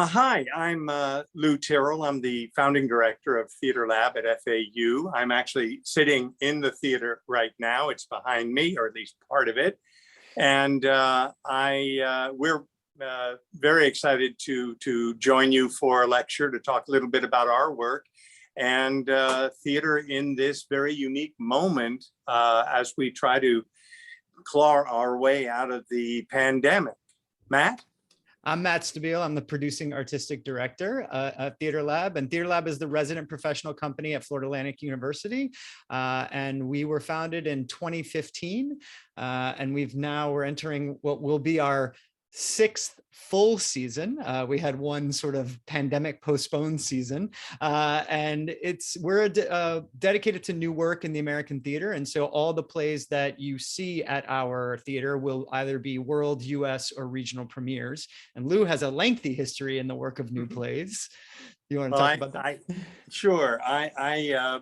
Hi, I'm Lou Tyrrell. I'm the founding director of Theater Lab at FAU. I'm actually sitting in the theater right now. It's behind me, or at least part of it. And we're very excited to join you for a lecture to talk a little bit about our work and theater in this very unique moment as we try to claw our way out of the pandemic. Matt? I'm Matt Stabile. I'm the producing artistic director at Theater Lab, and Theater Lab is the resident professional company at Florida Atlantic University. And we were founded in 2015, and we're entering what will be our sixth full season. We had one sort of pandemic postponed season, and we're dedicated to new work in the American theater. And so all the plays that you see at our theater will either be world, US, or regional premieres. And Lou has a lengthy history in the work of new plays. You want to talk about that? Sure. I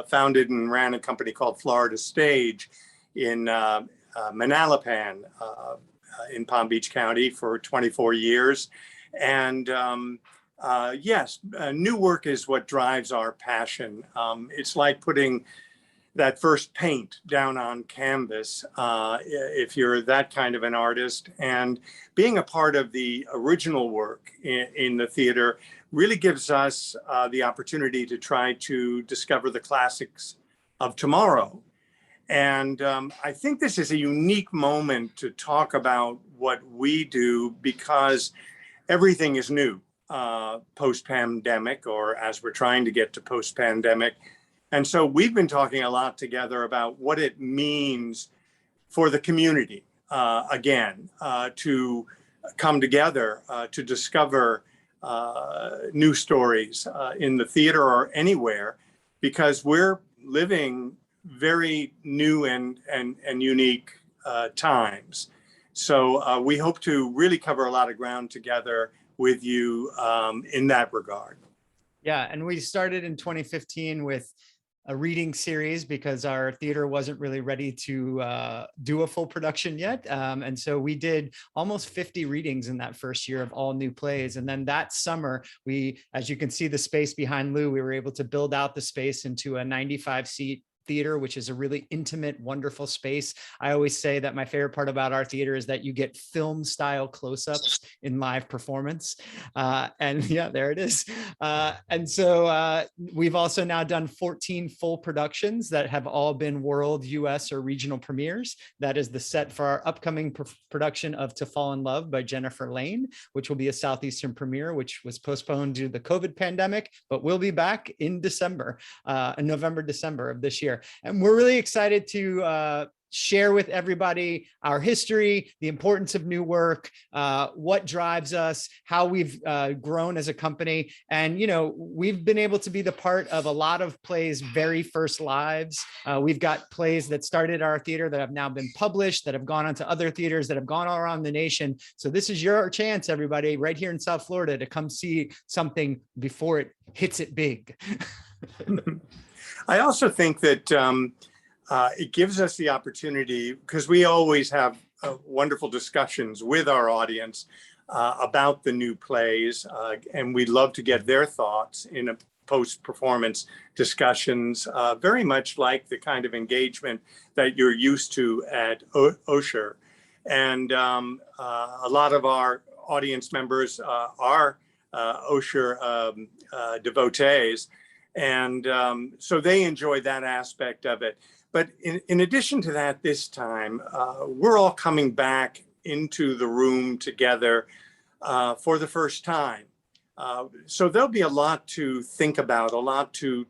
founded and ran a company called Florida Stage in Manalapan, in Palm Beach County for 24 years. And yes, new work is what drives our passion. It's like putting that first paint down on canvas, if you're that kind of an artist. And being a part of the original work in the theater really gives us the opportunity to try to discover the classics of tomorrow. And I think this is a unique moment to talk about what we do because everything is new post-pandemic, or as we're trying to get to post-pandemic. And so we've been talking a lot together about what it means for the community, again, to come together to discover new stories in the theater or anywhere, because we're living very new and unique times. So we hope to really cover a lot of ground together with you in that regard. Yeah, and we started in 2015 with a reading series because our theater wasn't really ready to do a full production yet. And so we did almost 50 readings in that first year of all new plays. And then that summer, as you can see the space behind Lou, we were able to build out the space into a 95-seat theater, which is a really intimate, wonderful space. I always say that my favorite part about our theater is that you get film style close-ups in live performance. And yeah, there it is. And so we've also now done 14 full productions that have all been world, US, or regional premieres. That is the set for our upcoming production of To Fall in Love by Jennifer Lane, which will be a Southeastern premiere, which was postponed due to the COVID pandemic, but we'll be back in December, November, December of this year. And we're really excited to share with everybody our history, the importance of new work, what drives us, how we've grown as a company. And, you know, we've been able to be the part of a lot of plays' very first lives. We've got plays that started at our theater that have now been published, that have gone on to other theaters, that have gone all around the nation. So this is your chance, everybody, right here in South Florida, to come see something before it hits it big. I also think that it gives us the opportunity, because we always have wonderful discussions with our audience about the new plays, and we'd love to get their thoughts in a post-performance discussions, very much like the kind of engagement that you're used to at Osher. And a lot of our audience members are Osher devotees. And so they enjoy that aspect of it. But in addition to that, this time, we're all coming back into the room together for the first time. So there'll be a lot to think about, a lot to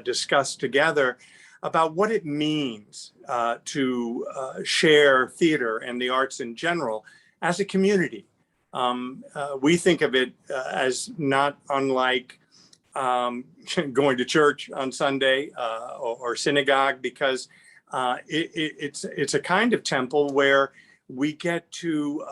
discuss together about what it means to share theater and the arts in general as a community. We think of it as not unlike going to church on Sunday or synagogue, because it's a kind of temple where we get to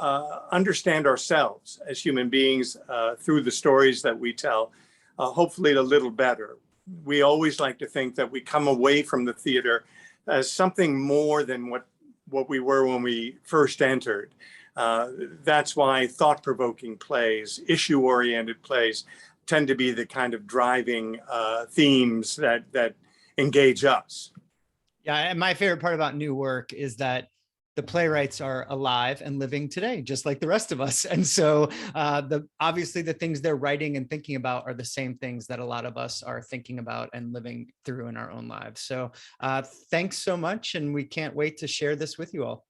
understand ourselves as human beings through the stories that we tell, hopefully a little better. We always like to think that we come away from the theater as something more than what we were when we first entered. That's why thought-provoking plays, issue-oriented plays tend to be the kind of driving themes that engage us. Yeah, and my favorite part about new work is that the playwrights are alive and living today, just like the rest of us. And so obviously the things they're writing and thinking about are the same things that a lot of us are thinking about and living through in our own lives. So thanks so much. And we can't wait to share this with you all.